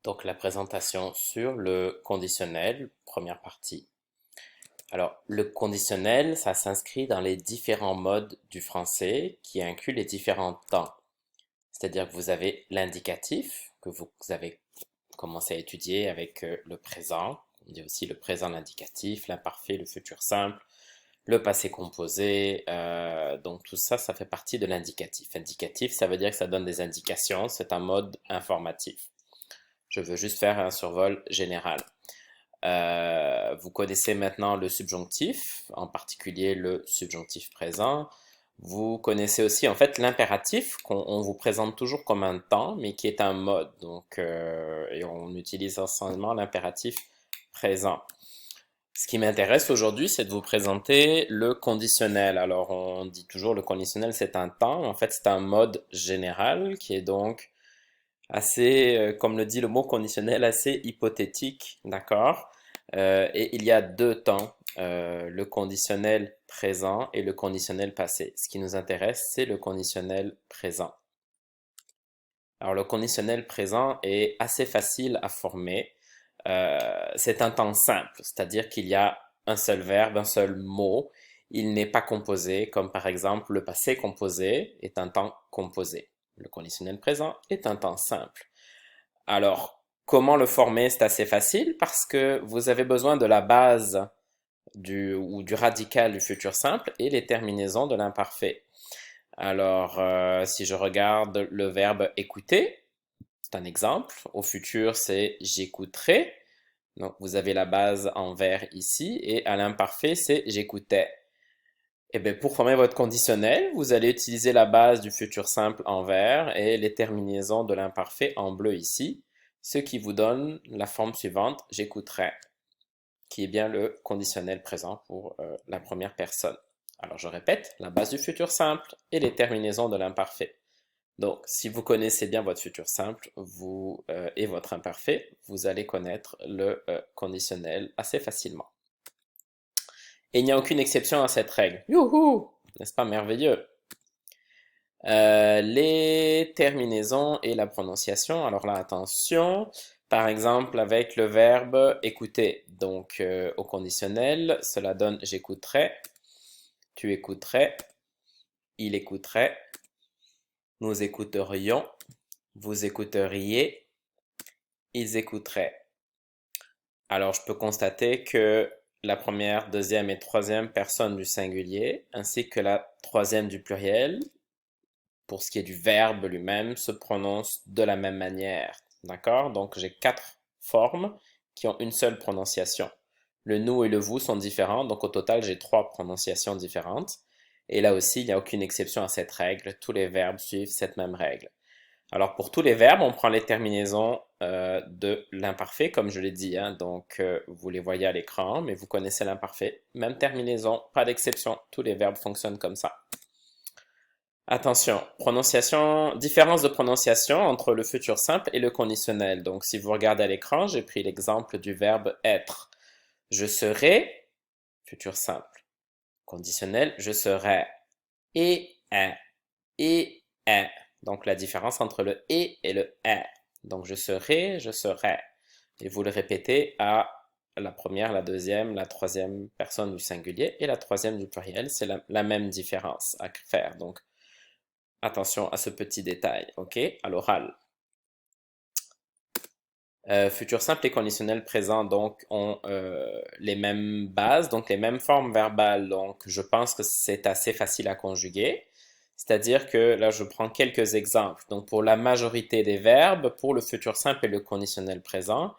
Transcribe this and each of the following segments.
Donc la présentation sur le conditionnel, première partie. Alors le conditionnel, ça s'inscrit dans les différents modes du français qui incluent les différents temps. C'est-à-dire que vous avez l'indicatif que vous avez commencé à étudier avec le présent. On dit aussi le présent, l'indicatif, l'imparfait, le futur simple, le passé composé. Donc tout ça, ça fait partie de l'indicatif. Indicatif, ça veut dire que ça donne des indications. C'est un mode informatif. Je veux juste faire un survol général. Vous connaissez maintenant le subjonctif, en particulier le subjonctif présent. Vous connaissez aussi en fait l'impératif qu'on vous présente toujours comme un temps, mais qui est un mode. Donc, et on utilise essentiellement l'impératif présent. Ce qui m'intéresse aujourd'hui, c'est de vous présenter le conditionnel. Alors, on dit toujours le conditionnel, c'est un temps. En fait, c'est un mode général qui est donc assez, comme le dit le mot conditionnel, assez hypothétique, d'accord? Et il y a deux temps, le conditionnel présent et le conditionnel passé. Ce qui nous intéresse, c'est le conditionnel présent. Alors, le conditionnel présent est assez facile à former. C'est un temps simple, c'est-à-dire qu'il y a un seul verbe, un seul mot. Il n'est pas composé, comme par exemple le passé composé est un temps composé. Le conditionnel présent est un temps simple. Alors, comment le former? C'est assez facile parce que vous avez besoin de la base du radical du futur simple et les terminaisons de l'imparfait. Alors, si je regarde le verbe écouter, c'est un exemple. Au futur, c'est j'écouterai. Donc, vous avez la base en vers ici et à l'imparfait, c'est j'écoutais. Et bien, pour former votre conditionnel, vous allez utiliser la base du futur simple en vert et les terminaisons de l'imparfait en bleu ici, ce qui vous donne la forme suivante, j'écouterai, qui est bien le conditionnel présent pour la première personne. Alors, je répète, la base du futur simple et les terminaisons de l'imparfait. Donc, si vous connaissez bien votre futur simple et votre imparfait, vous allez connaître le conditionnel assez facilement. Et il n'y a aucune exception à cette règle. Youhou! N'est-ce pas merveilleux? Les terminaisons et la prononciation. Alors là, attention. Par exemple, avec le verbe écouter. Donc, au conditionnel, cela donne j'écouterai, tu écouterais, il écouterait, nous écouterions, vous écouteriez, ils écouteraient. Alors, je peux constater que la première, deuxième et troisième personne du singulier, ainsi que la troisième du pluriel, pour ce qui est du verbe lui-même, se prononce de la même manière. D'accord? Donc j'ai quatre formes qui ont une seule prononciation. Le nous et le vous sont différents, donc au total j'ai trois prononciations différentes. Et là aussi, il n'y a aucune exception à cette règle. Tous les verbes suivent cette même règle. Alors pour tous les verbes, on prend les terminaisons de l'imparfait, comme je l'ai dit, hein. Donc vous les voyez à l'écran, mais vous connaissez l'imparfait. Même terminaison, pas d'exception. Tous les verbes fonctionnent comme ça. Attention, prononciation, différence de prononciation entre le futur simple et le conditionnel. Donc, si vous regardez à l'écran, j'ai pris l'exemple du verbe être. Je serai, futur simple. Conditionnel, je serai. Et un. Et un. Donc, la différence entre le et le un. Donc, je serai, je serai. Et vous le répétez à la première, la deuxième, la troisième personne du singulier et la troisième du pluriel. C'est la même différence à faire. Donc, attention à ce petit détail, ok? À l'oral. Futur simple et conditionnel présent donc ont les mêmes bases, donc les mêmes formes verbales. Donc je pense que c'est assez facile à conjuguer. C'est-à-dire que là je prends quelques exemples. Donc pour la majorité des verbes, pour le futur simple et le conditionnel présent,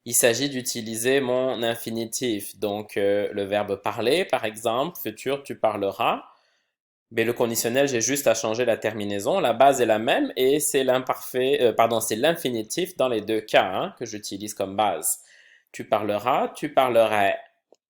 il s'agit d'utiliser mon infinitif. Donc le verbe parler par exemple, futur tu parleras. Mais le conditionnel, j'ai juste à changer la terminaison. La base est la même et c'est l'imparfait, pardon, c'est l'infinitif dans les deux cas hein, que j'utilise comme base. Tu parleras, tu parlerais.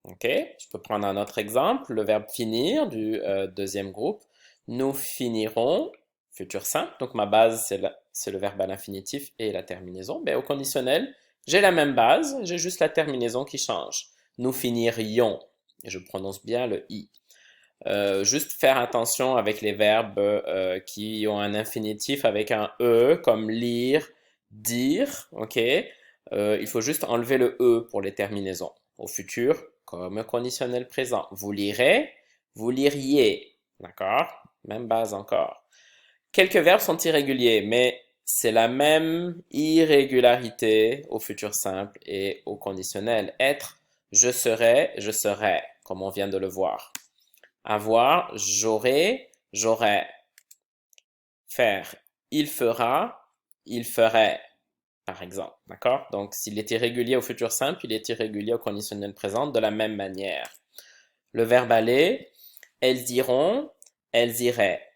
Ok? Je peux prendre un autre exemple, le verbe finir du deuxième groupe. Nous finirons, futur simple. Donc ma base, c'est le verbe à l'infinitif et la terminaison. Mais au conditionnel, j'ai la même base, j'ai juste la terminaison qui change. Nous finirions. Et je prononce bien le i. Juste faire attention avec les verbes qui ont un infinitif avec un E, comme lire, dire, ok? Il faut juste enlever le E pour les terminaisons. Au futur, comme conditionnel présent. Vous lirez, vous liriez, d'accord? Même base encore. Quelques verbes sont irréguliers, mais c'est la même irrégularité au futur simple et au conditionnel. Être, je serai, comme on vient de le voir. Avoir, j'aurai, j'aurai. Faire, il fera, il ferait, par exemple. D'accord? Donc, s'il est irrégulier au futur simple, il est irrégulier au conditionnel présent de la même manière. Le verbe aller, elles iront, elles iraient.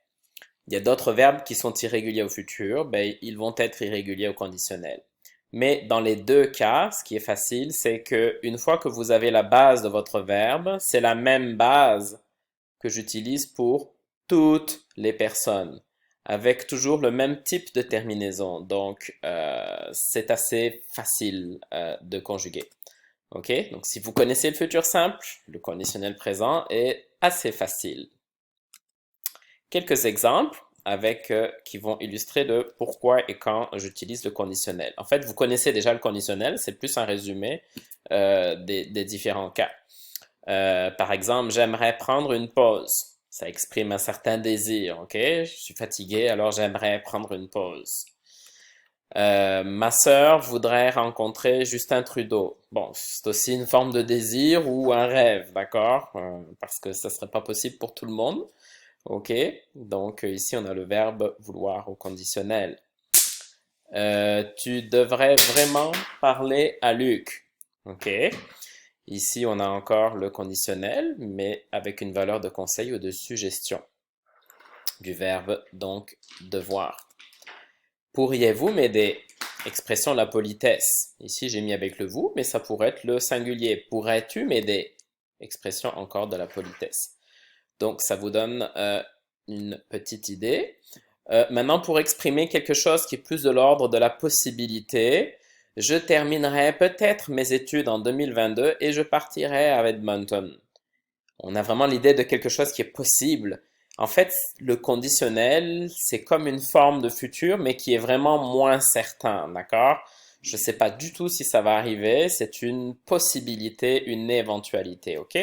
Il y a d'autres verbes qui sont irréguliers au futur, ben, ils vont être irréguliers au conditionnel. Mais dans les deux cas, ce qui est facile, c'est que une fois que vous avez la base de votre verbe, c'est la même base que j'utilise pour toutes les personnes, avec toujours le même type de terminaison. Donc, c'est assez facile de conjuguer. OK? Donc, si vous connaissez le futur simple, le conditionnel présent est assez facile. Quelques exemples avec qui vont illustrer le pourquoi et quand j'utilise le conditionnel. En fait, vous connaissez déjà le conditionnel, c'est plus un résumé des différents cas. Par exemple, j'aimerais prendre une pause. Ça exprime un certain désir, ok? Je suis fatigué, alors j'aimerais prendre une pause. Ma sœur voudrait rencontrer Justin Trudeau. Bon, c'est aussi une forme de désir ou un rêve, d'accord? Parce que ça serait pas possible pour tout le monde. Ok? Donc ici on a le verbe vouloir au conditionnel. Tu devrais vraiment parler à Luc. Ok? Ici on a encore le conditionnel, mais avec une valeur de conseil ou de suggestion du verbe donc devoir. Pourriez-vous m'aider? Expression de la politesse. Ici j'ai mis avec le vous, mais ça pourrait être le singulier. Pourrais-tu m'aider? Expression encore de la politesse. Donc ça vous donne une petite idée. Maintenant, pour exprimer quelque chose qui est plus de l'ordre de la possibilité, je terminerai peut-être mes études en 2022 et je partirai à Edmonton. On a vraiment l'idée de quelque chose qui est possible. En fait, le conditionnel, c'est comme une forme de futur, mais qui est vraiment moins certain, d'accord? Je ne sais pas du tout si ça va arriver, c'est une possibilité, une éventualité, ok?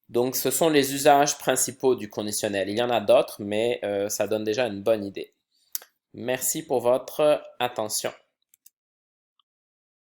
Donc, ce sont les usages principaux du conditionnel. Il y en a d'autres, mais ça donne déjà une bonne idée. Merci pour votre attention.